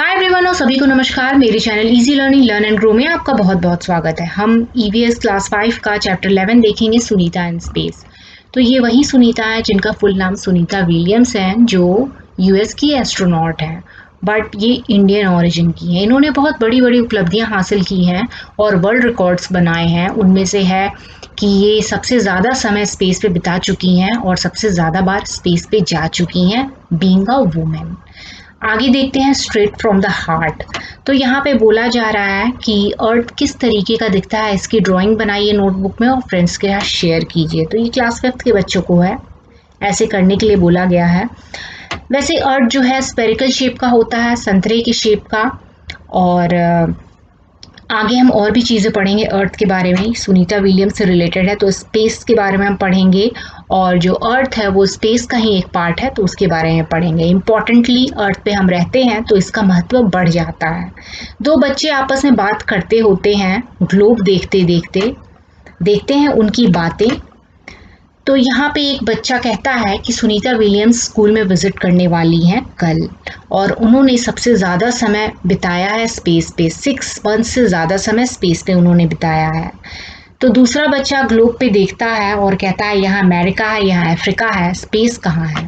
Hi everyone और सभी को नमस्कार। मेरे channel easy learning learn and grow में आपका बहुत बहुत स्वागत है। हम ईवीएस क्लास 5 का चैप्टर 11 देखेंगे, सुनीता इन स्पेस। तो ये वही सुनीता है जिनका फुल नाम सुनीता विलियम्स है, जो यूएस की एस्ट्रोनॉट है, बट ये इंडियन ओरिजिन की है। इन्होंने बहुत बड़ी बड़ी उपलब्धियां हासिल की हैं और वर्ल्ड रिकॉर्ड्स बनाए हैं। उनमें से है कि ये सबसे ज़्यादा समय स्पेस पे बिता चुकी हैं और सबसे ज़्यादा बार स्पेस पे जा चुकी हैं, बीइंग अ वुमेन। आगे देखते हैं स्ट्रेट फ्रॉम द हार्ट। तो यहाँ पे बोला जा रहा है कि अर्थ किस तरीके का दिखता है, इसकी ड्राइंग बनाइए नोटबुक में और फ्रेंड्स के साथ शेयर कीजिए। तो ये क्लास 5 के बच्चों को है, ऐसे करने के लिए बोला गया है। वैसे अर्थ जो है स्पेरिकल शेप का होता है, संतरे के शेप का। और आगे हम और भी चीज़ें पढ़ेंगे अर्थ के बारे में, सुनीता विलियम्स से रिलेटेड है तो स्पेस के बारे में हम पढ़ेंगे, और जो अर्थ है वो स्पेस का ही एक पार्ट है तो उसके बारे में पढ़ेंगे। इम्पॉर्टेंटली अर्थ पे हम रहते हैं तो इसका महत्व बढ़ जाता है। दो बच्चे आपस में बात करते होते हैं, ग्लोब देखते देखते देखते हैं उनकी बातें। तो यहाँ पे एक बच्चा कहता है कि सुनीता विलियम्स स्कूल में विजिट करने वाली हैं कल, और उन्होंने सबसे ज़्यादा समय बिताया है स्पेस पे। 6 मंथ से ज़्यादा समय स्पेस पे उन्होंने बिताया है। तो दूसरा बच्चा ग्लोब पे देखता है और कहता है यहाँ अमेरिका है, यहाँ अफ्रीका है, स्पेस कहाँ है।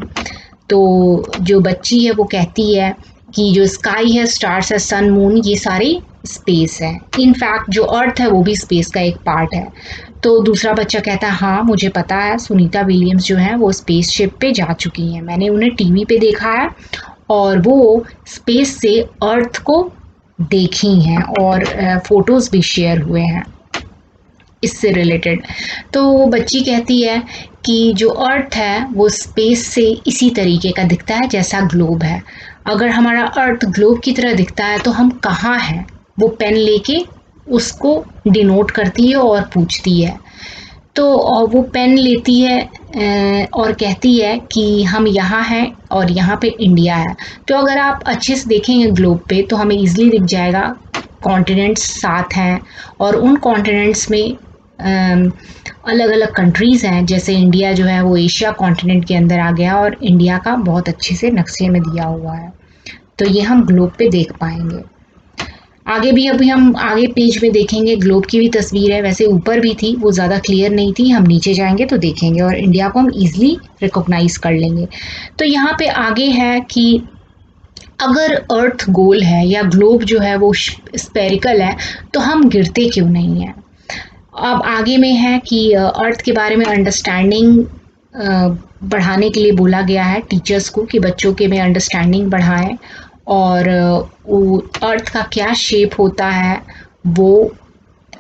तो जो बच्ची है वो कहती है कि जो स्काई है, स्टार्स है, सन मून, ये सारे स्पेस है। इनफैक्ट जो अर्थ है वो भी स्पेस का एक पार्ट है। तो दूसरा बच्चा कहता है हाँ मुझे पता है, सुनीता विलियम्स जो है वो स्पेसशिप पे जा चुकी हैं, मैंने उन्हें टीवी पे देखा है और वो स्पेस से अर्थ को देखी हैं और फोटोज भी शेयर हुए हैं इससे रिलेटेड। तो वो बच्ची कहती है कि जो अर्थ है वो स्पेस से इसी तरीके का दिखता है जैसा ग्लोब है। अगर हमारा अर्थ ग्लोब की तरह दिखता है तो हम कहाँ हैं, वो पेन लेके उसको डिनोट करती है और पूछती है। तो वो पेन लेती है और कहती है कि हम यहाँ हैं और यहाँ पे इंडिया है। तो अगर आप अच्छे से देखेंगे ग्लोब पे तो हमें इजीली दिख जाएगा कॉन्टिनेंट्स 7 हैं और उन कॉन्टिनेंट्स में अलग अलग कंट्रीज़ हैं। जैसे इंडिया जो है वो एशिया कॉन्टिनेंट के अंदर आ गया और इंडिया का बहुत अच्छे से नक्शे में दिया हुआ है, तो ये हम ग्लोब पे देख पाएंगे। आगे भी अभी हम आगे पेज में देखेंगे, ग्लोब की भी तस्वीर है, वैसे ऊपर भी थी, वो ज़्यादा क्लियर नहीं थी, हम नीचे जाएंगे तो देखेंगे और इंडिया को हम इजीली रिकॉग्नाइज कर लेंगे। तो यहाँ पे आगे है कि अगर अर्थ गोल है या ग्लोब जो है वो स्पेरिकल है तो हम गिरते क्यों नहीं हैं। अब आगे में है कि अर्थ के बारे में अंडरस्टैंडिंग बढ़ाने के लिए बोला गया है टीचर्स को कि बच्चों के में अंडरस्टैंडिंग बढ़ाएं और वो अर्थ का क्या शेप होता है वो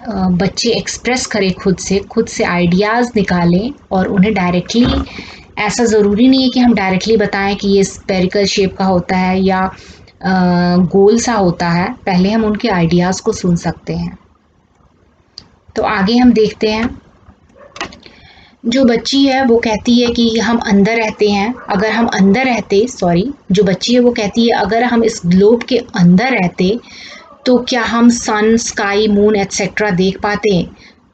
बच्चे एक्सप्रेस करें, खुद से आइडियाज़ निकालें और उन्हें डायरेक्टली, ऐसा ज़रूरी नहीं है कि हम डायरेक्टली बताएं कि ये स्पेरिकल शेप का होता है या गोल सा होता है, पहले हम उनके आइडियाज़ को सुन सकते हैं। तो आगे हम देखते हैं, जो बच्ची है वो कहती है कि हम अंदर रहते हैं, अगर हम अंदर रहते, जो बच्ची है वो कहती है अगर हम इस ग्लोब के अंदर रहते तो क्या हम सन, स्काई, मून एट्सेट्रा देख पाते।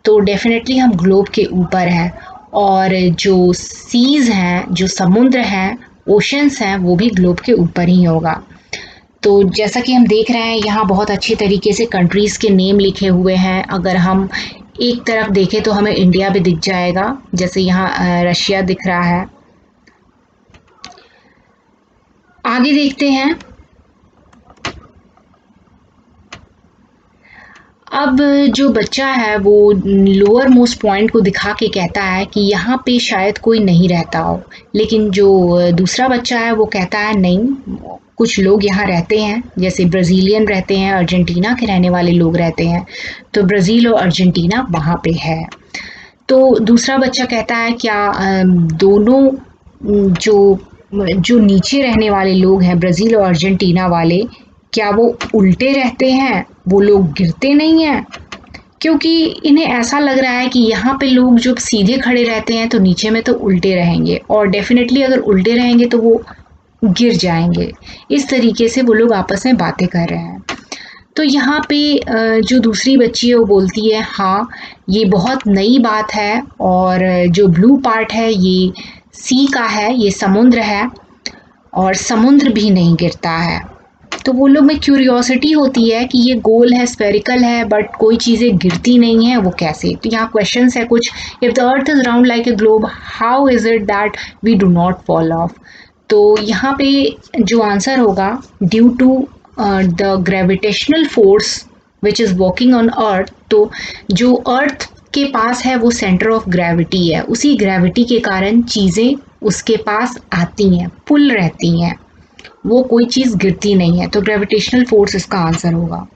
तो डेफिनेटली हम ग्लोब के ऊपर हैं और जो सीज़ हैं, जो समुद्र हैं, ओशंस हैं, वो भी ग्लोब के ऊपर ही होगा। तो जैसा कि हम देख रहे हैं यहाँ बहुत अच्छे तरीके से कंट्रीज़ के नेम लिखे हुए हैं। अगर हम एक तरफ देखें तो हमें इंडिया भी दिख जाएगा, जैसे यहाँ रशिया दिख रहा है। आगे देखते हैं, अब जो बच्चा है वो लोअर मोस्ट पॉइंट को दिखा के कहता है कि यहाँ पे शायद कोई नहीं रहता हो, लेकिन जो दूसरा बच्चा है वो कहता है नहीं, कुछ लोग यहाँ रहते हैं, जैसे ब्राज़ीलियन रहते हैं, अर्जेंटीना के रहने वाले लोग रहते हैं, तो ब्राज़ील और अर्जेंटीना वहाँ पे है। तो दूसरा बच्चा कहता है क्या दोनों जो जो नीचे रहने वाले लोग हैं, ब्राज़ील और अर्जेंटीना वाले, क्या वो उल्टे रहते हैं, वो लोग गिरते नहीं हैं। क्योंकि इन्हें ऐसा लग रहा है कि यहाँ पे लोग जब सीधे खड़े रहते हैं तो नीचे में तो उल्टे रहेंगे और डेफिनेटली अगर उल्टे रहेंगे तो वो गिर जाएंगे। इस तरीके से वो लोग आपस में बातें कर रहे हैं। तो यहाँ पे जो दूसरी बच्ची है वो बोलती है हाँ ये बहुत नई बात है और जो ब्लू पार्ट है ये सी का है, ये समुद्र है और समुद्र भी नहीं गिरता है। तो वो लोग में क्यूरियोसिटी होती है कि ये गोल है, स्फेरिकल है, बट कोई चीज़ें गिरती नहीं है, वो कैसे। तो यहाँ क्वेश्चंस है कुछ, if the earth is round like a globe how is it that we do not fall off. तो यहाँ पे जो आंसर होगा, due to the gravitational force which is working on earth. तो जो अर्थ के पास है वो सेंटर ऑफ ग्रेविटी है, उसी ग्रेविटी के कारण चीज़ें उसके पास आती हैं, पुल रहती हैं, वो कोई चीज़ गिरती नहीं है। तो ग्रेविटेशनल फोर्स इसका आंसर होगा।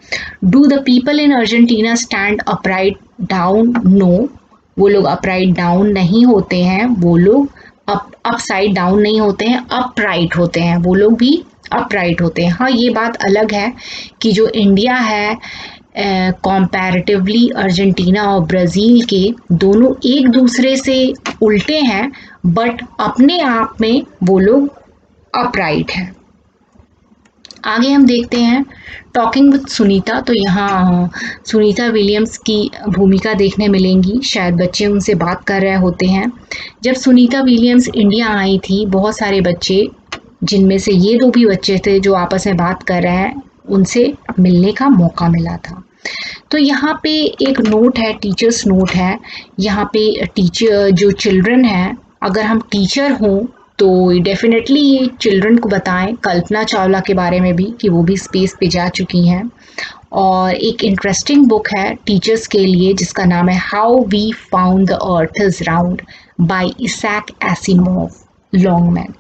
Do the people in Argentina stand upright down? No, वो लोग अपराइट डाउन नहीं होते हैं, वो लोग अपसाइड डाउन नहीं होते हैं, अपराइट होते हैं, वो लोग भी अपराइट होते हैं। हाँ, ये बात अलग है कि जो इंडिया है कंपैरेटिवली अर्जेंटीना और ब्राज़ील के, दोनों एक दूसरे से उल्टे हैं, बट अपने आप में वो लोग अपराइट हैं। आगे हम देखते हैं टॉकिंग विद सुनीता। तो यहाँ सुनीता विलियम्स की भूमिका देखने मिलेंगी, शायद बच्चे उनसे बात कर रहे होते हैं। जब सुनीता विलियम्स इंडिया आई थी, बहुत सारे बच्चे, जिनमें से ये दो भी बच्चे थे जो आपस में बात कर रहे हैं, उनसे मिलने का मौका मिला था। तो यहाँ पे एक नोट है, टीचर्स नोट है। यहाँ पे टीचर जो चिल्ड्रन हैं, अगर हम टीचर हों तो डेफिनेटली ये चिल्ड्रन को बताएं कल्पना चावला के बारे में भी, कि वो भी स्पेस पे जा चुकी हैं। और एक इंटरेस्टिंग बुक है टीचर्स के लिए जिसका नाम है how we found the earth is round by Isaac Asimov Longman.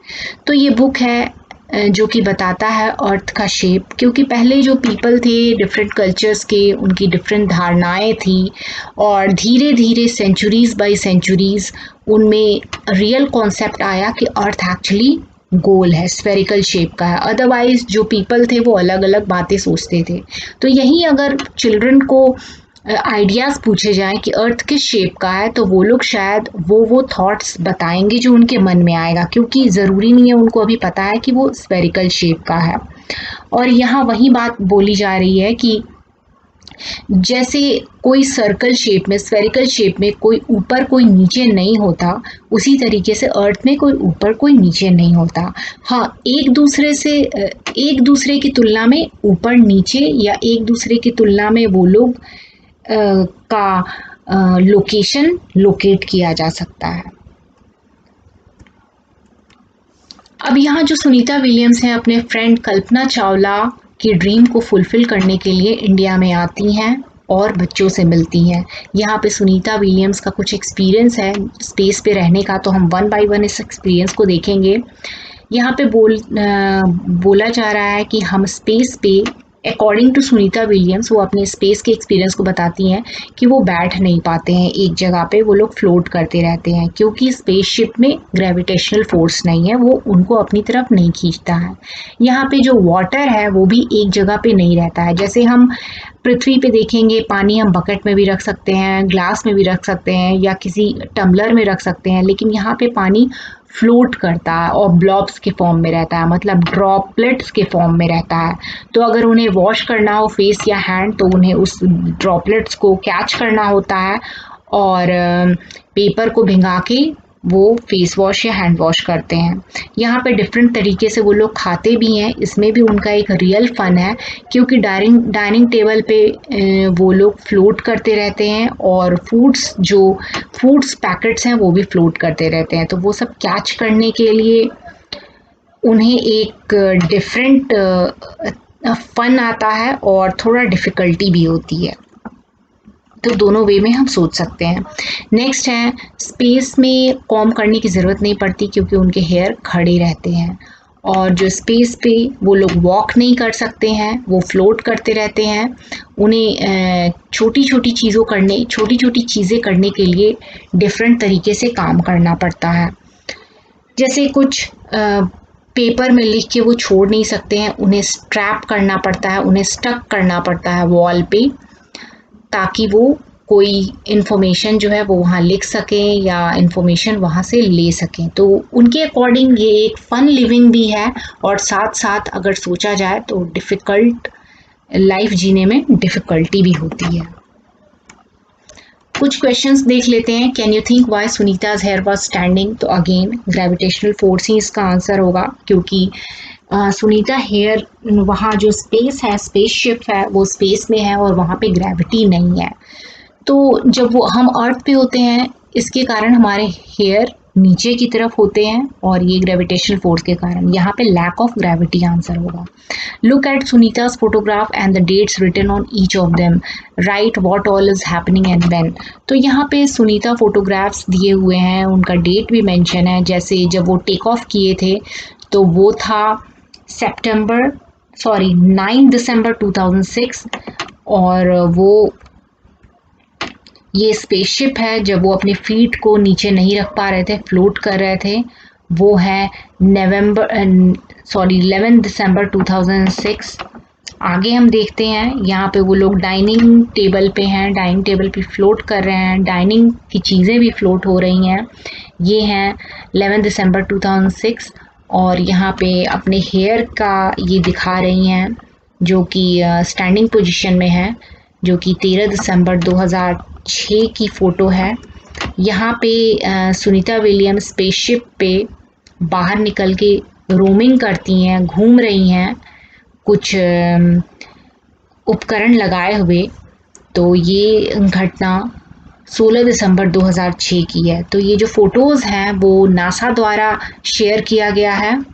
तो ये बुक है जो कि बताता है अर्थ का शेप, क्योंकि पहले जो पीपल थे डिफरेंट कल्चर्स के, उनकी डिफरेंट धारणाएं थी, और धीरे धीरे सेंचुरीज बाय सेंचुरीज उनमें रियल कॉन्सेप्ट आया कि अर्थ एक्चुअली गोल है, स्फेरिकल शेप का है। अदरवाइज जो पीपल थे वो अलग अलग बातें सोचते थे। तो यही अगर चिल्ड्रन को आइडियाज़ पूछे जाएं कि अर्थ किस शेप का है, तो वो लोग शायद वो थॉट्स बताएंगे जो उनके मन में आएगा, क्योंकि ज़रूरी नहीं है उनको अभी पता है कि वो स्फेरिकल शेप का है। और यहाँ वही बात बोली जा रही है कि जैसे कोई सर्कल शेप में, स्फेरिकल शेप में कोई ऊपर कोई नीचे नहीं होता, उसी तरीके से अर्थ में कोई ऊपर कोई नीचे नहीं होता। हाँ, एक दूसरे की तुलना में ऊपर नीचे, या एक दूसरे की तुलना में वो लोग का लोकेशन लोकेट किया जा सकता है। अब यहाँ जो सुनीता विलियम्स हैं, अपने फ्रेंड कल्पना चावला की ड्रीम को फुलफिल करने के लिए इंडिया में आती हैं और बच्चों से मिलती हैं। यहाँ पे सुनीता विलियम्स का कुछ एक्सपीरियंस है स्पेस पे रहने का, तो हम वन बाय वन इस एक्सपीरियंस को देखेंगे। यहाँ पे बोला जा रहा है कि हम स्पेस पे, अकॉर्डिंग टू सुनीता विलियम्स, वो अपने स्पेस के एक्सपीरियंस को बताती हैं कि वो बैठ नहीं पाते हैं एक जगह पे, वो लोग फ्लोट करते रहते हैं, क्योंकि स्पेसशिप में ग्रेविटेशनल फोर्स नहीं है, वो उनको अपनी तरफ नहीं खींचता है। यहाँ पे जो वाटर है वो भी एक जगह पे नहीं रहता है। जैसे हम पृथ्वी पे देखेंगे, पानी हम बकेट में भी रख सकते हैं, ग्लास में भी रख सकते हैं, या किसी टम्बलर में रख सकते हैं, लेकिन यहाँ पे पानी फ्लोट करता है और ब्लॉब्स के फॉर्म में रहता है, मतलब ड्रॉपलेट्स के फॉर्म में रहता है। तो अगर उन्हें वॉश करना हो फेस या हैंड, तो उन्हें उस ड्रॉपलेट्स को कैच करना होता है, और पेपर को भिंगा के वो फेस वॉश या हैंड वॉश करते हैं। यहाँ पे डिफरेंट तरीके से वो लोग खाते भी हैं, इसमें भी उनका एक रियल फन है, क्योंकि डाइनिंग टेबल पे वो लोग फ्लोट करते रहते हैं, और फूड्स पैकेट्स हैं वो भी फ्लोट करते रहते हैं। तो वो सब कैच करने के लिए उन्हें एक डिफरेंट फन आता है, और थोड़ा डिफ़िकल्टी भी होती है। तो दोनों वे में हम सोच सकते हैं। नेक्स्ट है, स्पेस में कॉम करने की ज़रूरत नहीं पड़ती, क्योंकि उनके हेयर खड़े रहते हैं, और जो स्पेस पे वो लोग वॉक नहीं कर सकते हैं, वो फ्लोट करते रहते हैं। उन्हें छोटी छोटी चीज़ें करने के लिए डिफरेंट तरीके से काम करना पड़ता है। जैसे कुछ पेपर में लिख के वो छोड़ नहीं सकते हैं, उन्हें स्ट्रैप करना पड़ता है, उन्हें स्टक करना पड़ता है वॉल पे, ताकि वो कोई इन्फॉर्मेशन जो है वो वहाँ लिख सकें या इन्फॉर्मेशन वहाँ से ले सकें। तो उनके अकॉर्डिंग ये एक फ़न लिविंग भी है, और साथ साथ अगर सोचा जाए तो डिफ़िकल्ट लाइफ जीने में डिफ़िकल्टी भी होती है। कुछ क्वेश्चंस देख लेते हैं। Can you think why Sunita's hair was standing? तो अगेन ग्रेविटेशनल फोर्स ही इसका आंसर होगा, क्योंकि सुनीता हेयर वहाँ जो स्पेस है, स्पेसशिप है, वो स्पेस में है और वहाँ पे ग्रेविटी नहीं है। तो जब वो हम अर्थ पे होते हैं, इसके कारण हमारे हेयर नीचे की तरफ होते हैं और ये ग्रेविटेशनल फोर्स के कारण। यहाँ पे लैक ऑफ ग्रेविटी आंसर होगा। लुक एट सुनीता's photograph and the dates written on each of them. Write what all is happening and when. तो यहाँ पे सुनीता फोटोग्राफ्स दिए हुए हैं, उनका डेट भी मेंशन है। जैसे जब वो टेक ऑफ किए थे तो वो था 9 दिसंबर 2006 और वो ये स्पेसशिप है जब वो अपने फीट को नीचे नहीं रख पा रहे थे, फ्लोट कर रहे थे, वो है 11 दिसंबर 2006। आगे हम देखते हैं, यहाँ पे वो लोग डाइनिंग टेबल पे हैं, डाइनिंग टेबल पे फ्लोट कर रहे हैं, डाइनिंग की चीज़ें भी फ्लोट हो रही हैं। ये हैं 11 दिसंबर 2006 और यहाँ पे अपने हेयर का ये दिखा रही हैं जो कि स्टैंडिंग पोजीशन में है, जो कि 13 दिसंबर 2006 की फ़ोटो है। यहाँ पे सुनीता विलियम्स स्पेसशिप पे बाहर निकल के रोमिंग करती हैं, घूम रही हैं कुछ उपकरण लगाए हुए। तो ये घटना 16 दिसंबर 2006 की है। तो ये जो फ़ोटोज़ हैं वो नासा द्वारा शेयर किया गया है।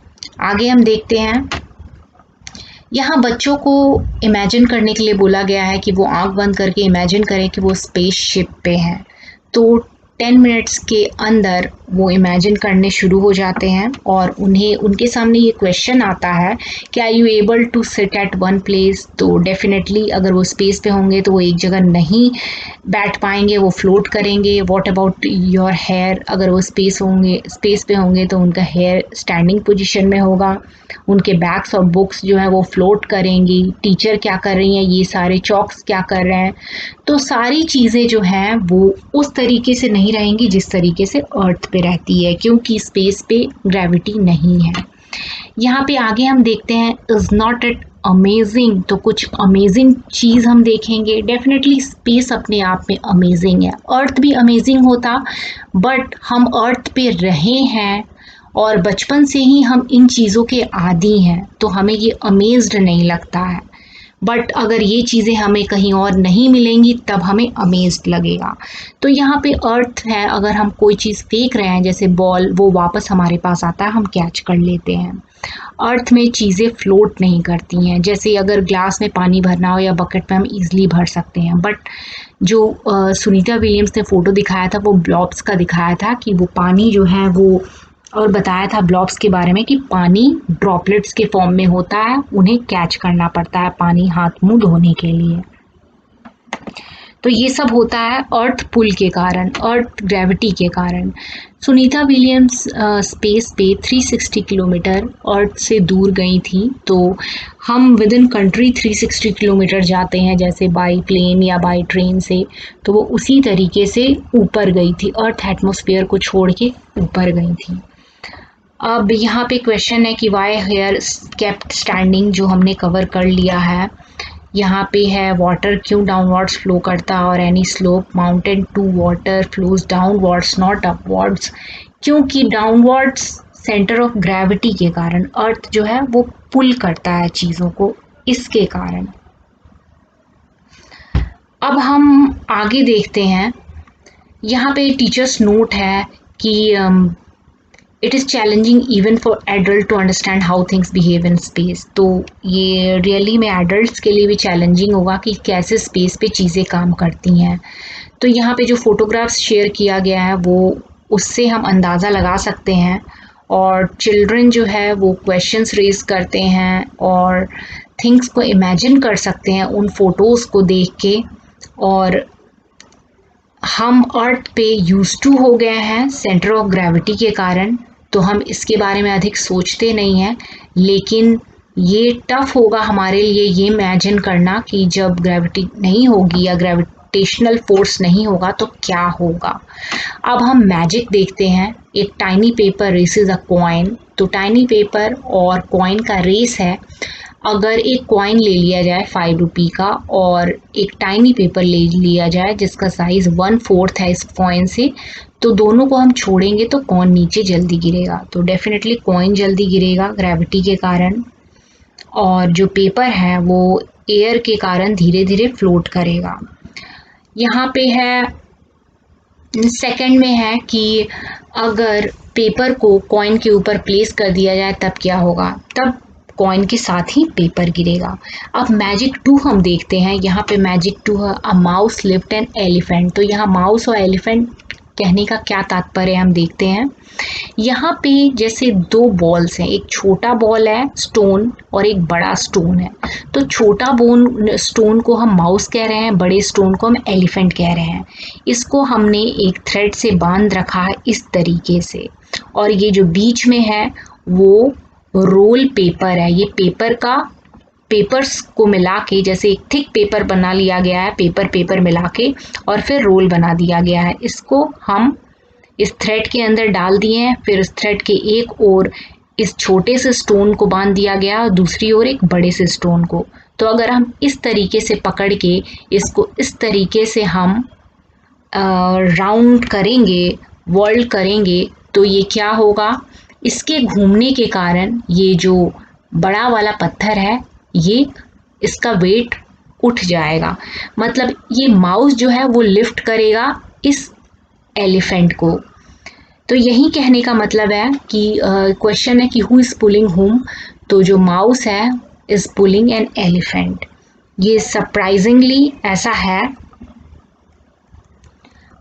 आगे हम देखते हैं, यहाँ बच्चों को इमेजिन करने के लिए बोला गया है कि वो आंख बंद करके इमेजिन करें कि वो स्पेसशिप पे हैं। तो 10 मिनट्स के अंदर वो इमेजिन करने शुरू हो जाते हैं और उन्हें उनके सामने ये क्वेश्चन आता है कि are you able to sit at one place. तो डेफिनेटली अगर वो स्पेस पे होंगे तो वो एक जगह नहीं बैठ पाएंगे, वो फ्लोट करेंगे। व्हाट अबाउट योर हेयर, अगर वो स्पेस पे होंगे तो उनका हेयर स्टैंडिंग पोजीशन में होगा, उनके बैग्स और बुक्स जो है वो फ्लोट करेंगी। टीचर क्या कर रही हैं, ये सारे चॉक्स क्या कर रहे हैं। तो सारी चीज़ें जो हैं वो उस तरीके से नहीं रहेंगी जिस तरीके से अर्थ पे रहती है, क्योंकि स्पेस पे ग्रेविटी नहीं है। यहाँ पे आगे हम देखते हैं, इज़ नॉट इट अमेजिंग। तो कुछ अमेजिंग चीज़ हम देखेंगे। डेफिनेटली स्पेस अपने आप में अमेजिंग है, अर्थ भी अमेजिंग होता, बट हम अर्थ पे रहे हैं और बचपन से ही हम इन चीज़ों के आदी हैं, तो हमें ये अमेज्ड नहीं लगता है। बट अगर ये चीज़ें हमें कहीं और नहीं मिलेंगी तब हमें अमेज्ड लगेगा। तो यहाँ पे अर्थ है, अगर हम कोई चीज़ फेंक रहे हैं जैसे बॉल, वो वापस हमारे पास आता है, हम कैच कर लेते हैं। अर्थ में चीज़ें फ्लोट नहीं करती हैं। जैसे अगर ग्लास में पानी भरना हो या बकेट में हम ईजिली भर सकते हैं, बट जो सुनीता विलियम्स ने फ़ोटो दिखाया था वो ब्लॉब्स का दिखाया था कि वो पानी जो है वो, और बताया था ब्लॉब्स के बारे में कि पानी ड्रॉपलेट्स के फॉर्म में होता है, उन्हें कैच करना पड़ता है पानी हाथ मुंह धोने के लिए। तो ये सब होता है अर्थ पुल के कारण, अर्थ ग्रेविटी के कारण। सुनीता विलियम्स स्पेस पे 360 किलोमीटर अर्थ से दूर गई थी। तो हम विद इन कंट्री 360 किलोमीटर जाते हैं, जैसे बाई प्लेन या बाई ट्रेन से, तो वो उसी तरीके से ऊपर गई थी, अर्थ एटमॉस्फेयर को छोड़ के ऊपर गई थी। अब यहाँ पे क्वेश्चन है कि वाई हेयर केप्ट स्टैंडिंग, जो हमने कवर कर लिया है। यहाँ पे है वाटर क्यों डाउनवर्ड्स फ्लो करता और any slope mountain to water flows downwards not upwards, क्योंकि डाउनवर्ड्स सेंटर ऑफ ग्रेविटी के कारण, अर्थ जो है वो पुल करता है चीज़ों को, इसके कारण। अब हम आगे देखते हैं, यहाँ पे टीचर्स नोट है कि it is challenging even for adult to understand how things behave in space. तो ये रियली में एडल्ट्स के लिए भी चैलेंजिंग होगा कि कैसे स्पेस पे चीज़ें काम करती हैं। तो यहाँ पे जो फोटोग्राफ्स शेयर किया गया है वो, उससे हम अंदाज़ा लगा सकते हैं। और चिल्ड्रन जो है वो क्वेश्चंस रेज करते हैं और थिंग्स को इमेजिन कर सकते हैं उन फोटोज़ को देख के। और हम अर्थ पे यूज टू हो गए हैं सेंटर ऑफ ग्रेविटी के कारण, तो हम इसके बारे में अधिक सोचते नहीं हैं। लेकिन ये टफ होगा हमारे लिए ये इमेजिन करना कि जब ग्रेविटी नहीं होगी या ग्रेविटेशनल फोर्स नहीं होगा तो क्या होगा। अब हम मैजिक देखते हैं। एक tiny paper races a coin. तो टाइनी पेपर और कॉइन का रेस है। अगर एक कॉइन ले लिया जाए 5 रुपये का और एक टाइनी पेपर ले लिया जाए जिसका साइज 1/4 है इस कॉइन से, तो दोनों को हम छोड़ेंगे तो कौन नीचे जल्दी गिरेगा? तो डेफिनेटली कॉइन जल्दी गिरेगा ग्रेविटी के कारण, और जो पेपर है वो एयर के कारण धीरे धीरे फ्लोट करेगा। यहाँ पे है सेकंड में है कि अगर पेपर को कॉइन के ऊपर प्लेस कर दिया जाए तब क्या होगा? तब कॉइन के साथ ही पेपर गिरेगा। अब मैजिक 2 हम देखते हैं। यहाँ पे मैजिक 2 है a mouse lift an elephant. तो यहाँ माउस और एलिफेंट कहने का क्या तात्पर्य हम देखते हैं। यहाँ पे जैसे 2 बॉल्स हैं, एक छोटा बॉल है स्टोन और एक बड़ा स्टोन है। तो छोटा बोन स्टोन को हम माउस कह रहे हैं, बड़े स्टोन को हम एलिफेंट कह रहे हैं। इसको हमने एक थ्रेड से बांध रखा है इस तरीके से, और ये जो बीच में है वो रोल पेपर है। ये पेपर्स को मिला के, जैसे एक थिक पेपर बना लिया गया है, पेपर मिला के और फिर रोल बना दिया गया है। इसको हम इस थ्रेड के अंदर डाल दिए हैं, फिर इस थ्रेड के एक ओर इस छोटे से स्टोन को बांध दिया गया और दूसरी ओर एक बड़े से स्टोन को। तो अगर हम इस तरीके से पकड़ के इसको इस तरीके से हम राउंड करेंगे, वर्ल्ड करेंगे, तो ये क्या होगा? इसके घूमने के कारण ये जो बड़ा वाला पत्थर है ये इसका वेट उठ जाएगा। मतलब ये माउस जो है वो लिफ्ट करेगा इस एलिफेंट को। तो यही कहने का मतलब है कि क्वेश्चन है कि हु इज पुलिंग हुम। तो जो माउस है इज पुलिंग एन एलिफेंट। ये सरप्राइजिंगली ऐसा है।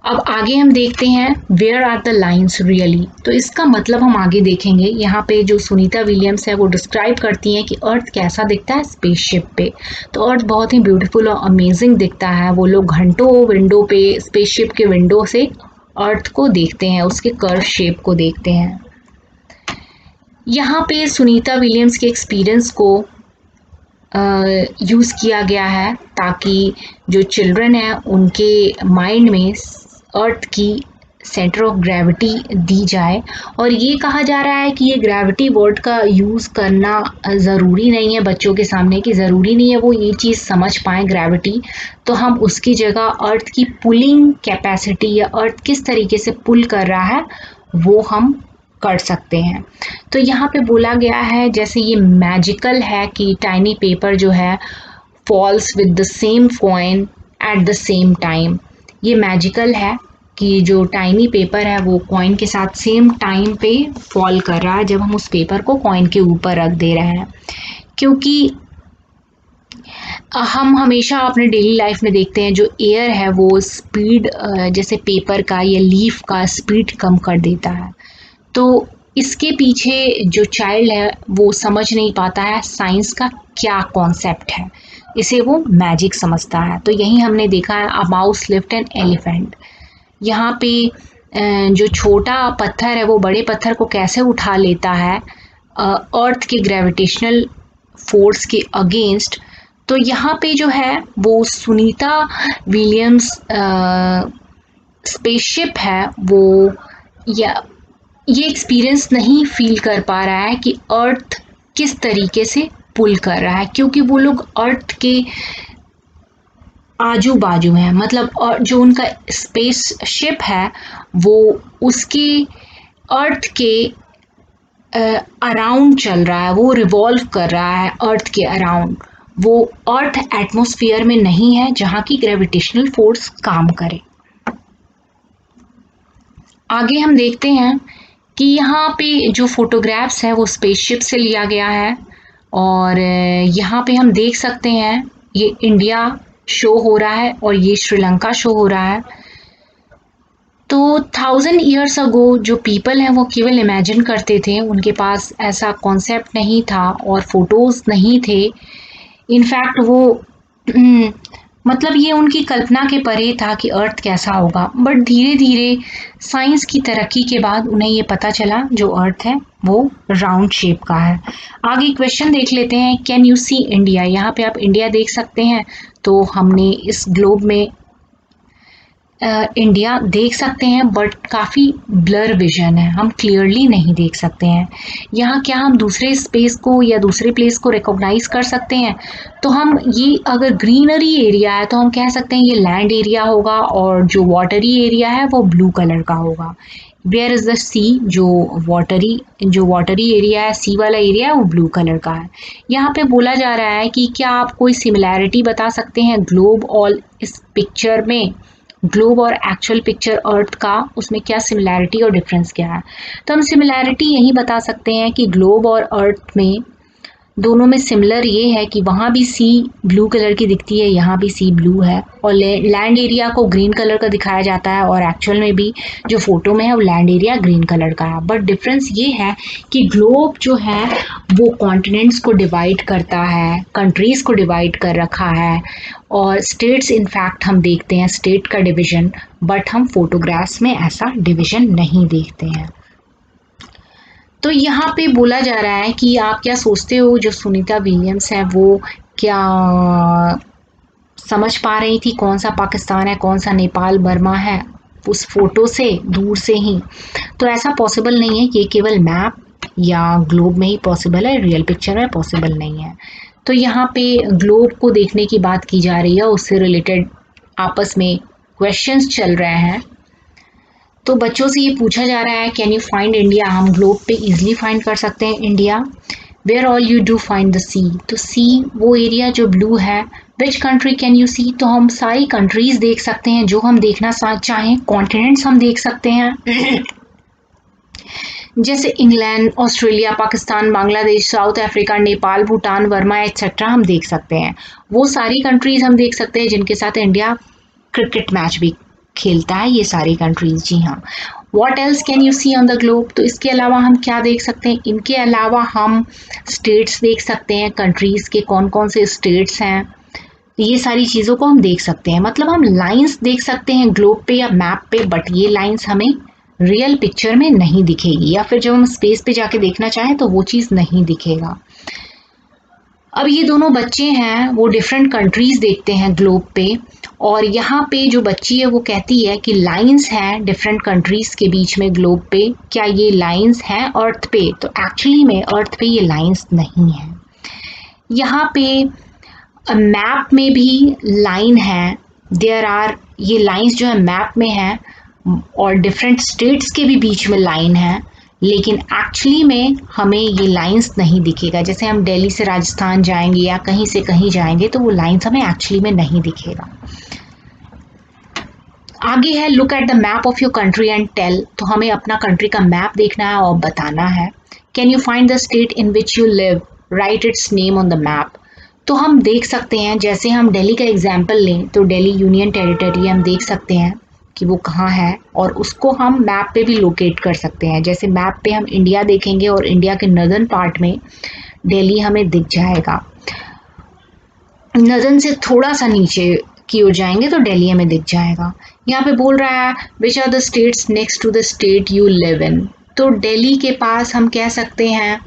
अब आगे हम देखते हैं where are the lines really. तो इसका मतलब हम आगे देखेंगे। यहाँ पे जो सुनीता विलियम्स है वो डिस्क्राइब करती हैं कि अर्थ कैसा दिखता है स्पेसशिप पे। तो अर्थ बहुत ही ब्यूटीफुल और अमेजिंग दिखता है। वो लोग घंटों विंडो पे, स्पेसशिप के विंडो से अर्थ को देखते हैं, उसके कर्व शेप को देखते हैं। यहाँ पे सुनीता विलियम्स के एक्सपीरियंस को यूज़ किया गया है ताकि जो चिल्ड्रन हैं उनके माइंड में अर्थ की सेंटर ऑफ ग्रेविटी दी जाए। और ये कहा जा रहा है कि ये ग्रेविटी वर्ड का यूज़ करना ज़रूरी नहीं है बच्चों के सामने, कि ज़रूरी नहीं है वो ये चीज़ समझ पाएँ ग्रेविटी। तो हम उसकी जगह अर्थ की पुलिंग कैपेसिटी या अर्थ किस तरीके से पुल कर रहा है वो हम कर सकते हैं। तो यहाँ पे बोला गया है जैसे ये मैजिकल है कि टाइनी पेपर जो है falls with the same coin at the same time. ये मैजिकल है कि जो टाइनी पेपर है वो कॉइन के साथ सेम टाइम पे फॉल कर रहा है जब हम उस पेपर को कॉइन के ऊपर रख दे रहे हैं। क्योंकि हम हमेशा अपने डेली लाइफ में देखते हैं जो एयर है वो स्पीड जैसे पेपर का या लीफ का स्पीड कम कर देता है। तो इसके पीछे जो चाइल्ड है वो समझ नहीं पाता है साइंस का क्या कॉन्सेप्ट है, इसे वो मैजिक समझता है। तो यही हमने देखा है a mouse lift an elephant. यहाँ पे जो छोटा पत्थर है वो बड़े पत्थर को कैसे उठा लेता है अर्थ के ग्रेविटेशनल फोर्स के अगेंस्ट। तो यहाँ पे जो है वो सुनीता विलियम्स स्पेसशिप है वो या ये एक्सपीरियंस नहीं फील कर पा रहा है कि अर्थ किस तरीके से पुल कर रहा है, क्योंकि वो लोग अर्थ के आजू बाजू हैं। मतलब और जो उनका स्पेसशिप है वो उसके अर्थ के अराउंड चल रहा है, वो रिवॉल्व कर रहा है अर्थ के अराउंड। वो अर्थ एटमॉस्फेयर में नहीं है जहाँ की ग्रेविटेशनल फोर्स काम करे। आगे हम देखते हैं कि यहाँ पे जो फोटोग्राफ्स है वो स्पेसशिप से लिया गया है, और यहाँ पे हम देख सकते हैं ये इंडिया शो हो रहा है और ये श्रीलंका शो हो रहा है। तो 1000 ईयर्स अगो जो पीपल हैं वो केवल इमेजिन करते थे, उनके पास ऐसा कॉन्सेप्ट नहीं था और फोटोज़ नहीं थे। इनफैक्ट वो मतलब ये उनकी कल्पना के परे था कि अर्थ कैसा होगा। बट धीरे धीरे साइंस की तरक्की के बाद उन्हें ये पता चला जो अर्थ है वो राउंड शेप का है। आगे क्वेश्चन देख लेते हैं, कैन यू सी इंडिया। यहाँ पे आप इंडिया देख सकते हैं। तो हमने इस ग्लोब में इंडिया देख सकते हैं बट काफ़ी ब्लर विजन है, हम क्लियरली नहीं देख सकते हैं। यहाँ क्या हम दूसरे स्पेस को या दूसरे प्लेस को रिकॉग्नाइज कर सकते हैं? तो हम ये अगर ग्रीनरी एरिया है तो हम कह सकते हैं ये लैंड एरिया होगा और जो वाटरी एरिया है वो ब्लू कलर का होगा। वेयर इज़ द सी, जो वाटरी एरिया है, सी वाला एरिया है वो ब्लू कलर का है। यहाँ पे बोला जा रहा है कि क्या आप कोई सिमिलैरिटी बता सकते हैं ग्लोब और इस पिक्चर में, ग्लोब और एक्चुअल पिक्चर अर्थ का, उसमें क्या सिमिलैरिटी और डिफरेंस क्या है? तो हम सिमिलैरिटी यही बता सकते हैं कि ग्लोब और अर्थ में दोनों में सिमिलर ये है कि वहाँ भी सी ब्लू कलर की दिखती है, यहाँ भी सी ब्लू है, और लैंड एरिया को ग्रीन कलर का दिखाया जाता है और एक्चुअल में भी जो फोटो में है वो लैंड एरिया ग्रीन कलर का है। बट डिफरेंस ये है कि ग्लोब जो है वो कॉन्टिनेंट्स को डिवाइड करता है, कंट्रीज को डिवाइड कर रखा है, और स्टेट्स इनफैक्ट हम देखते हैं स्टेट का डिवीजन, बट हम फोटोग्राफ्स में ऐसा डिवीजन नहीं देखते हैं। तो यहाँ पे बोला जा रहा है कि आप क्या सोचते हो जो सुनीता विलियम्स है वो क्या समझ पा रही थी कौन सा पाकिस्तान है, कौन सा नेपाल बर्मा है उस फोटो से, दूर से ही? तो ऐसा पॉसिबल नहीं है, ये केवल मैप या ग्लोब में ही पॉसिबल है, रियल पिक्चर में पॉसिबल नहीं है। तो यहाँ पे ग्लोब को देखने की बात की जा रही है, उससे रिलेटेड आपस में क्वेश्चंस चल रहे हैं। तो बच्चों से ये पूछा जा रहा है कैन यू फाइंड इंडिया, हम ग्लोब पे इजीली फाइंड कर सकते हैं India. Where all you do find the sea, तो सी वो एरिया जो ब्लू है। Which country can you see, तो हम सारी कंट्रीज देख सकते हैं जो हम देखना चाहें, कॉन्टिनेंट्स हम देख सकते हैं जैसे England, Australia, Pakistan, Bangladesh, south Africa, Nepal, Bhutan, Verma etcetera हम देख सकते हैं। वो सारी कंट्रीज हम देख सकते हैं जिनके साथ इंडिया क्रिकेट मैच भी खेलता है, ये सारी कंट्रीज, जी हाँ। What else can you see on the globe, तो इसके अलावा हम क्या देख सकते हैं? इनके अलावा हम स्टेट्स देख सकते हैं, कंट्रीज के कौन कौन से स्टेट्स हैं, ये सारी चीज़ों को हम देख सकते हैं। मतलब हम लाइंस देख सकते हैं ग्लोब पे या मैप पे, बट ये लाइंस हमें रियल पिक्चर में नहीं दिखेगी, या फिर जब हम स्पेस पे जाके देखना चाहें तो वो चीज़ नहीं दिखेगा। अब ये दोनों बच्चे हैं वो डिफरेंट कंट्रीज देखते हैं ग्लोब पे, और यहाँ पे जो बच्ची है वो कहती है कि लाइंस हैं डिफरेंट कंट्रीज के बीच में ग्लोब पे, क्या ये लाइंस हैं अर्थ पे? तो एक्चुअली में अर्थ पे ये लाइंस नहीं है। यहाँ पे मैप में भी लाइन है, देयर आर, ये लाइंस जो है मैप में है, और डिफरेंट स्टेट्स के भी बीच में लाइन है, लेकिन एक्चुअली में हमें ये लाइंस नहीं दिखेगा। जैसे हम दिल्ली से राजस्थान जाएंगे या कहीं से कहीं जाएंगे तो वो लाइंस हमें एक्चुअली में नहीं दिखेगा। आगे है look at the map of your country and tell, तो हमें अपना कंट्री का मैप देखना है और बताना है। Can you find the state in which you live, right it's name on the map, तो हम देख सकते हैं, जैसे हम दिल्ली का एग्जाम्पल लें तो दिल्ली यूनियन टेरिटरी हम देख सकते हैं कि वो कहाँ है, और उसको हम मैप पे भी लोकेट कर सकते हैं। जैसे मैप पे हम इंडिया देखेंगे और इंडिया के नर्दर्न पार्ट में दिल्ली हमें दिख जाएगा, नर्दर्न से थोड़ा सा नीचे की ओर जाएंगे तो दिल्ली हमें दिख जाएगा। यहाँ पे बोल रहा है which are the states next to the state you live in, तो दिल्ली के पास हम कह सकते हैं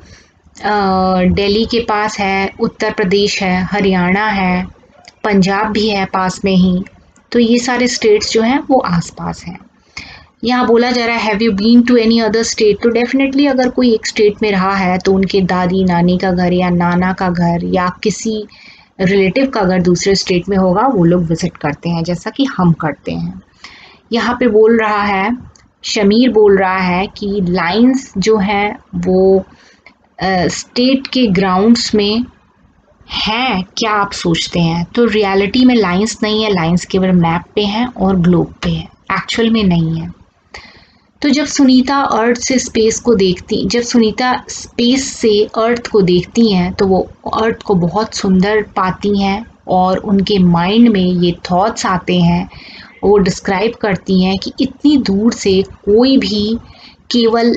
दिल्ली के पास है उत्तर प्रदेश है, हरियाणा है, पंजाब भी है पास में ही, तो ये सारे स्टेट्स जो हैं वो आसपास हैं। यहाँ बोला जा रहा है have you been to any other state, तो डेफिनेटली अगर कोई एक स्टेट में रहा है तो उनके दादी नानी का घर या नाना का घर या किसी रिलेटिव का घर दूसरे स्टेट में होगा, वो लोग विजिट करते हैं जैसा कि हम करते हैं। यहाँ पे बोल रहा है, शमीर बोल रहा है कि लाइंस जो है वो स्टेट के ग्राउंड्स में हैं, क्या आप सोचते हैं? तो रियलिटी में लाइंस नहीं है, लाइंस केवल मैप पे हैं और ग्लोब पे है, एक्चुअल में नहीं है। तो जब सुनीता अर्थ से स्पेस को देखती, जब सुनीता स्पेस से अर्थ को देखती हैं तो वो अर्थ को बहुत सुंदर पाती हैं, और उनके माइंड में ये थॉट्स आते हैं, वो डिस्क्राइब करती हैं कि इतनी दूर से कोई भी केवल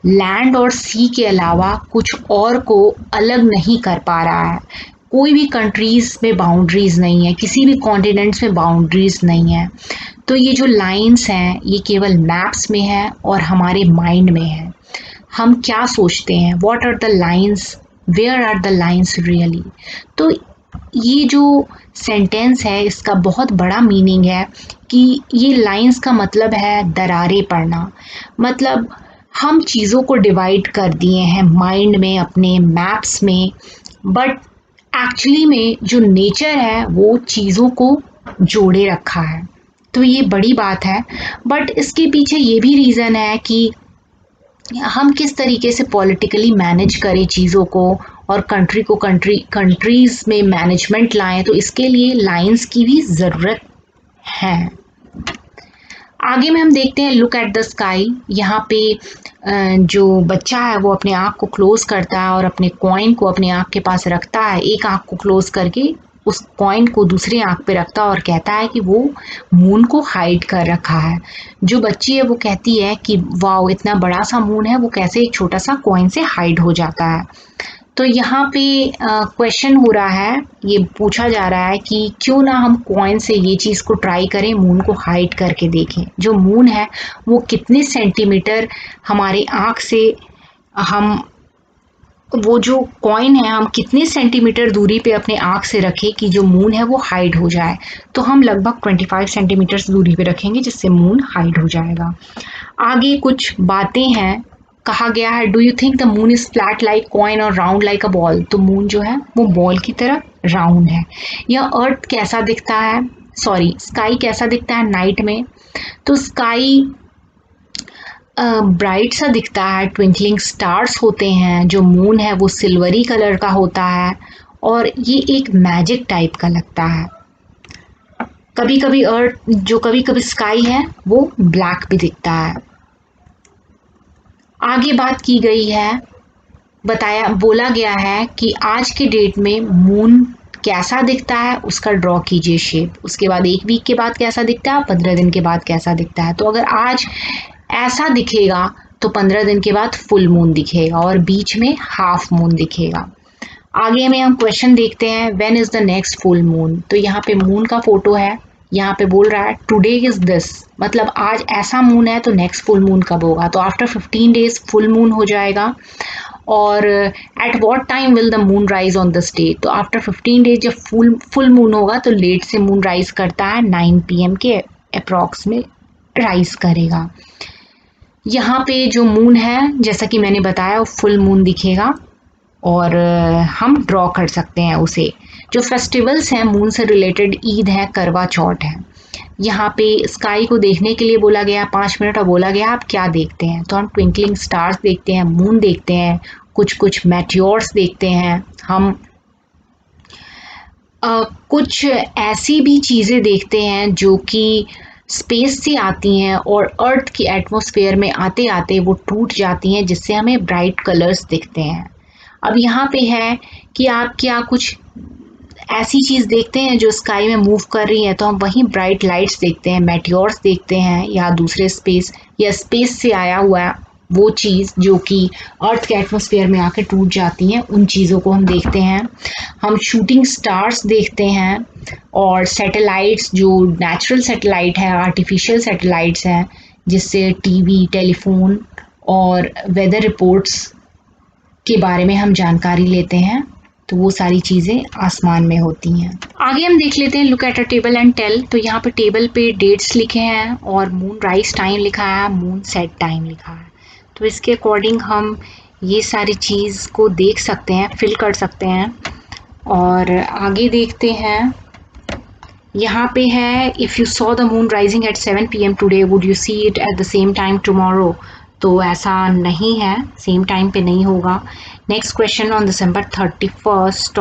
लैंड और सी के अलावा कुछ और को अलग नहीं कर पा रहा है। कोई भी कंट्रीज में बाउंड्रीज नहीं है, किसी भी कॉन्टिनेंट्स में बाउंड्रीज नहीं है। तो ये जो लाइंस हैं ये केवल मैप्स में है और हमारे माइंड में है। हम क्या सोचते हैं, what are the lines, where are the lines really. तो ये जो सेंटेंस है इसका बहुत बड़ा मीनिंग है कि ये लाइंस का मतलब है दरारें पड़ना। मतलब हम चीज़ों को डिवाइड कर दिए हैं माइंड में, अपने मैप्स में, बट एक्चुअली में जो नेचर है वो चीज़ों को जोड़े रखा है। तो ये बड़ी बात है, बट इसके पीछे ये भी रीज़न है कि हम किस तरीके से पॉलिटिकली मैनेज करें चीज़ों को और कंट्री को कंट्रीज़ में मैनेजमेंट लाएं, तो इसके लिए लाइंस की भी ज़रूरत है। आगे में हम देखते हैं लुक एट द स्काई। यहाँ पे जो बच्चा है वो अपने आँख को क्लोज करता है और अपने कॉइन को अपने आँख के पास रखता है, एक आँख को क्लोज करके उस कॉइन को दूसरी आँख पे रखता है और कहता है कि वो मून को हाइड कर रखा है। जो बच्ची है वो कहती है कि वाओ, इतना बड़ा सा मून है, वो कैसे एक छोटा सा कॉइन से हाइड हो जाता है। तो यहाँ पे क्वेश्चन हो रहा है, ये पूछा जा रहा है कि क्यों ना हम कॉइन से ये चीज़ को ट्राई करें, मून को हाइड करके देखें। जो मून है वो कितने सेंटीमीटर हमारे आँख से, हम वो जो कॉइन है हम कितने सेंटीमीटर दूरी पे अपने आँख से रखें कि जो मून है वो हाइड हो जाए। तो हम लगभग 25 सेंटीमीटर दूरी पे रखेंगे जिससे मून हाइड हो जाएगा। आगे कुछ बातें हैं, कहा गया है do you think the moon is flat like coin और राउंड लाइक अ बॉल। तो मून जो है वो बॉल की तरह राउंड है। यह अर्थ कैसा दिखता है, सॉरी स्काई कैसा दिखता है नाइट में। तो स्काई ब्राइट सा दिखता है, ट्विंकलिंग स्टार्स होते हैं। जो मून है वो सिल्वरी कलर का होता है और ये एक मैजिक टाइप का लगता है। कभी कभी अर्थ, जो कभी कभी स्काई है वो ब्लैक भी दिखता है। आगे बात की गई है, बोला गया है कि आज के डेट में मून कैसा दिखता है उसका ड्रॉ कीजिए शेप। उसके बाद 1 वीक के बाद कैसा दिखता है, 15 दिन के बाद कैसा दिखता है। तो अगर आज ऐसा दिखेगा तो 15 दिन के बाद फुल मून दिखेगा और बीच में हाफ मून दिखेगा। आगे में हम क्वेश्चन देखते हैं, when is the next full moon. तो यहाँ पे मून का फोटो है, यहाँ पे बोल रहा है टुडे इज दिस, मतलब आज ऐसा मून है तो नेक्स्ट फुल मून कब होगा। तो आफ्टर 15 डेज फुल मून हो जाएगा। और at what time will the moon rise on this day. तो आफ्टर 15 डेज जब फुल मून होगा तो लेट से मून राइज करता है, 9 PM के अप्रॉक्स में राइज करेगा। यहाँ पे जो मून है जैसा कि मैंने बताया वो फुल मून दिखेगा और हम ड्रॉ कर सकते हैं उसे। जो फेस्टिवल्स हैं मून से रिलेटेड, ईद है, करवा चौथ है। यहाँ पे स्काई को देखने के लिए बोला गया 5 मिनट और बोला गया आप क्या देखते हैं। तो हम ट्विंकलिंग स्टार्स देखते हैं, मून देखते हैं, कुछ कुछ मेटियोर्स देखते हैं हम, कुछ ऐसी भी चीज़ें देखते हैं जो कि स्पेस से आती हैं और अर्थ की एटमॉस्फेयर में आते आते वो टूट जाती हैं जिससे हमें ब्राइट कलर्स दिखते हैं। अब यहाँ पे है कि आप क्या कुछ ऐसी चीज़ देखते हैं जो स्काई में मूव कर रही है, तो हम वहीं ब्राइट लाइट्स देखते हैं, मेटियोर्स देखते हैं, या दूसरे स्पेस या स्पेस से आया हुआ वो चीज़ जो कि अर्थ के एटमॉस्फेयर में आके टूट जाती हैं, उन चीज़ों को हम देखते हैं। हम शूटिंग स्टार्स देखते हैं और सैटेलाइट्स, जो नेचुरल सैटेलाइट है, आर्टिफिशियल सैटेलाइट्स हैं, जिससे टीवी, टेलीफोन और वेदर रिपोर्ट्स के बारे में हम जानकारी लेते हैं। तो वो सारी चीज़ें आसमान में होती हैं। आगे हम देख लेते हैं look at a table and tell. तो यहाँ पे टेबल पे डेट्स लिखे हैं और मून राइज टाइम लिखा है, मून सेट टाइम लिखा है। तो इसके अकॉर्डिंग हम ये सारी चीज़ को देख सकते हैं, फिल कर सकते हैं। और आगे देखते हैं, यहाँ पे है if you saw the moon rising at 7 PM today would you see it at the same time tomorrow. तो ऐसा नहीं है, सेम टाइम पे नहीं होगा। Next question, on December 31st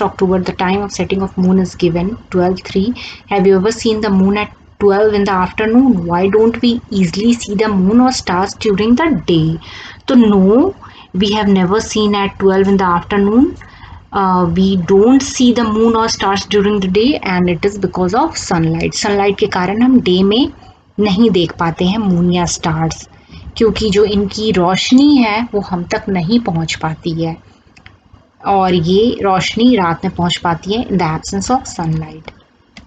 October the time of setting of moon is given 12:03. Have you ever seen the moon at 12 in the afternoon? Why don't we easily see the moon or stars during the day? तो no, we have never seen at 12 in the afternoon. We don't see the moon or stars during the day and it is because of sunlight. Sunlight के कारण हम day में नहीं देख पाते हैं moon या स्टार्स, क्योंकि जो इनकी रोशनी है वो हम तक नहीं पहुंच पाती है और ये रोशनी रात में पहुंच पाती है in the absence of sunlight.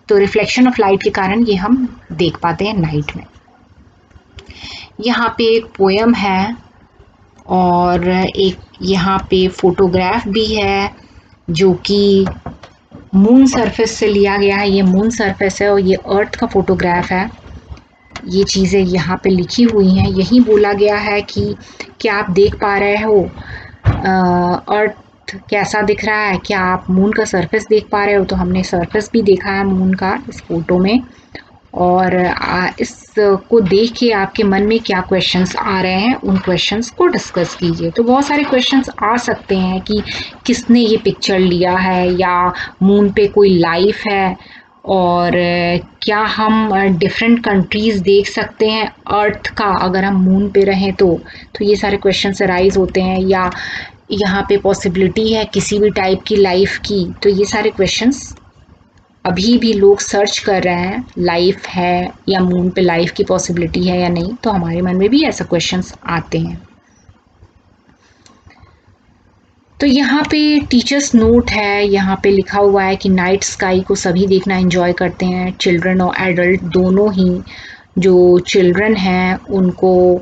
तो रिफ्लेक्शन ऑफ लाइट के कारण ये हम देख पाते हैं नाइट में। यहाँ पे एक पोयम है और एक यहाँ पे फोटोग्राफ भी है जो कि मून सरफेस से लिया गया है। ये मून सरफेस है और ये अर्थ का फोटोग्राफ है। ये चीज़ें यहाँ पे लिखी हुई हैं। यही बोला गया है कि क्या आप देख पा रहे हो अर्थ कैसा दिख रहा है, क्या आप मून का सरफेस देख पा रहे हो। तो हमने सरफेस भी देखा है मून का इस फोटो में। और इसको देख के आपके मन में क्या क्वेश्चंस आ रहे हैं, उन क्वेश्चंस को डिस्कस कीजिए। तो बहुत सारे क्वेश्चंस आ सकते हैं कि किसने ये पिक्चर लिया है, या मून पे कोई लाइफ है, और क्या हम डिफरेंट कंट्रीज़ देख सकते हैं अर्थ का अगर हम मून पे रहें तो ये सारे क्वेश्चंस अराइज होते हैं। या यहाँ पे पॉसिबिलिटी है किसी भी टाइप की लाइफ की। तो ये सारे क्वेश्चंस अभी भी लोग सर्च कर रहे हैं, लाइफ है या मून पे लाइफ की पॉसिबिलिटी है या नहीं। तो हमारे मन में भी ऐसा क्वेश्चंस आते हैं। तो यहाँ पे टीचर्स नोट है। यहाँ पे लिखा हुआ है कि नाइट स्काई को सभी देखना एंजॉय करते हैं, चिल्ड्रन और एडल्ट दोनों ही। जो चिल्ड्रन हैं उनको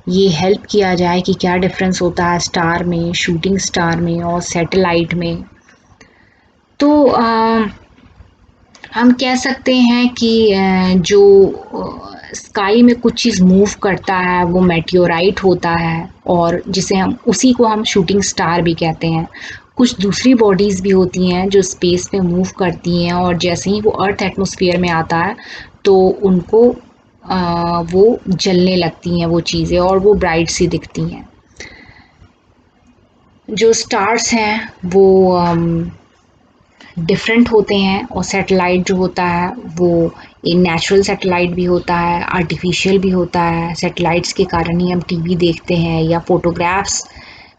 ये हेल्प किया जाए कि क्या डिफरेंस होता है स्टार में, शूटिंग स्टार में और सैटेलाइट में। तो हम कह सकते हैं कि जो स्काई में कुछ चीज़ मूव करता है वो मेटियोराइट होता है, और जिसे हम उसी को हम शूटिंग स्टार भी कहते हैं। कुछ दूसरी बॉडीज़ भी होती हैं जो स्पेस में मूव करती हैं, और जैसे ही वो अर्थ एटमॉस्फेयर में आता है तो उनको वो जलने लगती हैं वो चीज़ें, और वो ब्राइट सी दिखती हैं। जो स्टार्स हैं वो डिफरेंट होते हैं, और सैटेलाइट जो होता है वो एक नेचुरल सैटेलाइट भी होता है, आर्टिफिशियल भी होता है। सैटेलाइट्स के कारण ही हम टीवी देखते हैं, या फोटोग्राफ्स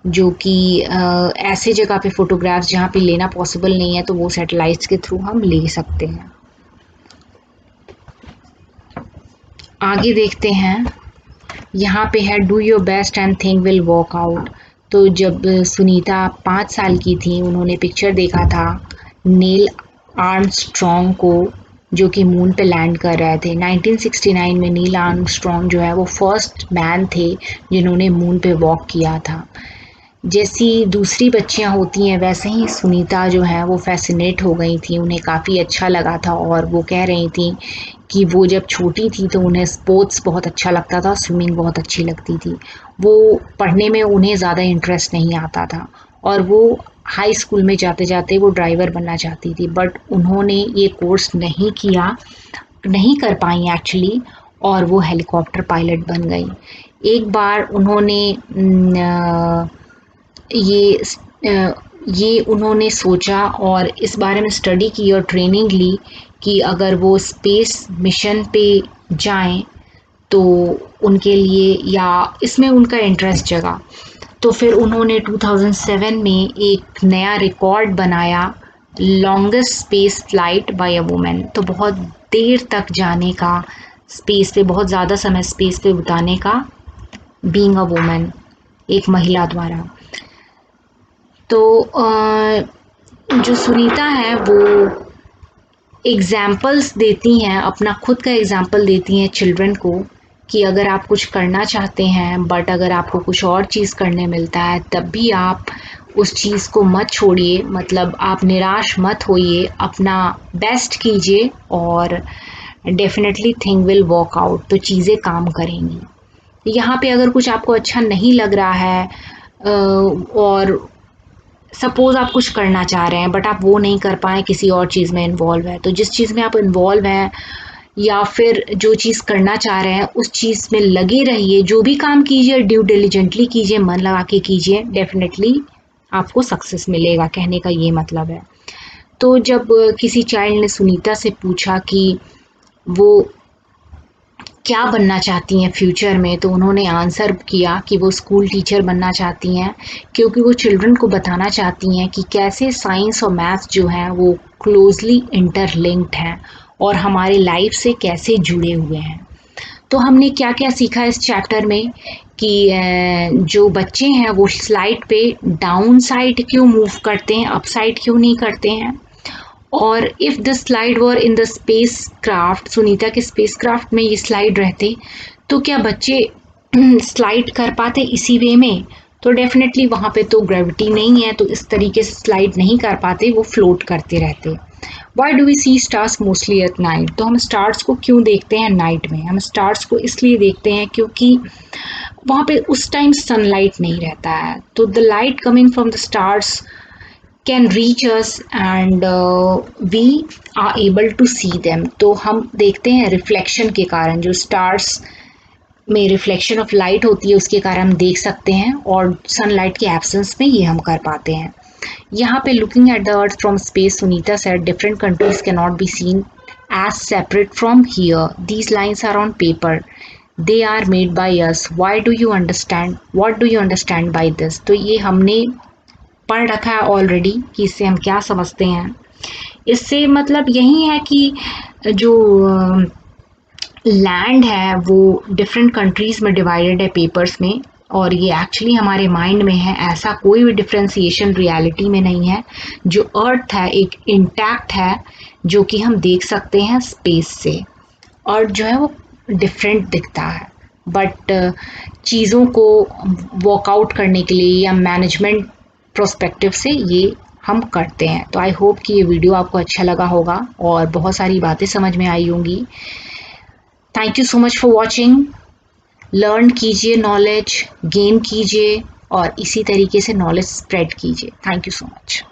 जो कि ऐसे जगह पे फोटोग्राफ्स जहाँ पे लेना पॉसिबल नहीं है तो वो सैटेलाइट्स के थ्रू हम ले सकते हैं। आगे देखते हैं। यहाँ पे है do your best and thing will work out. तो जब सुनीता 5 साल की थी उन्होंने पिक्चर देखा था नील आर्मस्ट्रॉन्ग को, जो कि मून पे लैंड कर रहे थे। 1969 में नील आर्मस्ट्रॉन्ग जो है वो फर्स्ट मैन थे जिन्होंने मून पे वॉक किया था। जैसी दूसरी बच्चियां होती हैं वैसे ही सुनीता जो है वो फैसिनेट हो गई थी, उन्हें काफ़ी अच्छा लगा था। और वो कह रही थी कि वो जब छोटी थी तो उन्हें स्पोर्ट्स बहुत अच्छा लगता था, स्विमिंग बहुत अच्छी लगती थी। वो पढ़ने में उन्हें ज़्यादा इंटरेस्ट नहीं आता था, और वो हाई स्कूल में जाते जाते वो ड्राइवर बनना चाहती थी, बट उन्होंने ये कोर्स नहीं किया, नहीं कर पाई एक्चुअली, और वो हेलीकॉप्टर पायलट बन गई। एक बार उन्होंने ये ये उन्होंने सोचा और इस बारे में स्टडी की और ट्रेनिंग ली कि अगर वो स्पेस मिशन पे जाएं तो उनके लिए, या इसमें उनका इंटरेस्ट जगा। तो फिर उन्होंने 2007 में एक नया रिकॉर्ड बनाया, longest space flight bye a women. तो बहुत देर तक जाने का, स्पेस पे बहुत ज़्यादा समय स्पेस पे बिताने का, बीइंग अ वुमेन, एक महिला द्वारा। तो जो सुनीता है वो एग्जाम्पल्स देती हैं, अपना खुद का एग्जाम्पल देती हैं चिल्ड्रन को कि अगर आप कुछ करना चाहते हैं बट अगर आपको कुछ और चीज़ करने मिलता है तब भी आप उस चीज़ को मत छोड़िए, मतलब आप निराश मत होइए, अपना बेस्ट कीजिए और definitely thing will work out. तो चीज़ें काम करेंगी। यहाँ पे अगर कुछ आपको अच्छा नहीं लग रहा है और सपोज़ आप कुछ करना चाह रहे हैं बट आप वो नहीं कर पाए, किसी और चीज़ में इन्वॉल्व है, तो जिस चीज़ में आप इन्वॉल्व हैं या फिर जो चीज़ करना चाह रहे हैं उस चीज़ में लगे रहिए। जो भी काम कीजिए ड्यू डिलिजेंटली कीजिए, मन लगा के कीजिए, डेफिनेटली आपको सक्सेस मिलेगा, कहने का ये मतलब है। तो जब किसी चाइल्ड ने सुनीता से पूछा कि वो क्या बनना चाहती हैं फ्यूचर में, तो उन्होंने आंसर किया कि वो स्कूल टीचर बनना चाहती हैं, क्योंकि वो चिल्ड्रन को बताना चाहती हैं कि कैसे साइंस और मैथ्स जो हैं वो क्लोजली इंटरलिंक्ड हैं और हमारे लाइफ से कैसे जुड़े हुए हैं। तो हमने क्या क्या सीखा इस चैप्टर में कि जो बच्चे हैं वो स्लाइड पे डाउन साइड क्यों मूव करते हैं, अप साइड क्यों नहीं करते हैं। और if the slide were in the space craft, Sunita के स्पेस क्राफ्ट में ये स्लाइड रहते तो क्या बच्चे स्लाइड कर पाते इसी वे में। तो डेफिनेटली वहाँ पे तो ग्रेविटी नहीं है, तो इस तरीके से स्लाइड नहीं कर पाते, वो फ्लोट करते रहते। Why do we see stars mostly at night? तो हम स्टार्स को क्यों देखते हैं नाइट में? हम स्टार्स को इसलिए देखते हैं क्योंकि वहाँ पे उस टाइम सनलाइट नहीं रहता है, तो the light coming from the stars can reach us and we are able to see them. तो हम देखते हैं रिफ्लेक्शन के कारण, जो स्टार्स में रिफ्लेक्शन ऑफ लाइट होती है उसके कारण हम देख सकते हैं, और सनलाइट के एब्सेंस में ये हम कर पाते हैं। यहाँ पे looking at the earth from space, Sunita said different countries can not be seen as separate from here. These lines are on paper. They are made by us. Why do you understand? What do you understand by this? तो ये हमने पढ़ रखा है already कि इससे हम क्या समझते हैं। इससे मतलब यही है कि जो लैंड है वो डिफरेंट कंट्रीज में डिवाइडेड है पेपर्स में, और ये एक्चुअली हमारे माइंड में है। ऐसा कोई भी डिफ्रेंसिएशन रियलिटी में नहीं है। जो अर्थ है एक इंटैक्ट है, जो कि हम देख सकते हैं स्पेस से। अर्थ जो है वो डिफरेंट दिखता है, बट चीज़ों को वर्कआउट करने के लिए या मैनेजमेंट प्रोस्पेक्टिव से ये हम करते हैं। तो आई होप कि ये वीडियो आपको अच्छा लगा होगा और बहुत सारी बातें समझ में आई होंगी। Thank you so much for watching. Learn कीजिए, नॉलेज गेन कीजिए और इसी तरीके से नॉलेज स्प्रेड कीजिए। Thank you so much.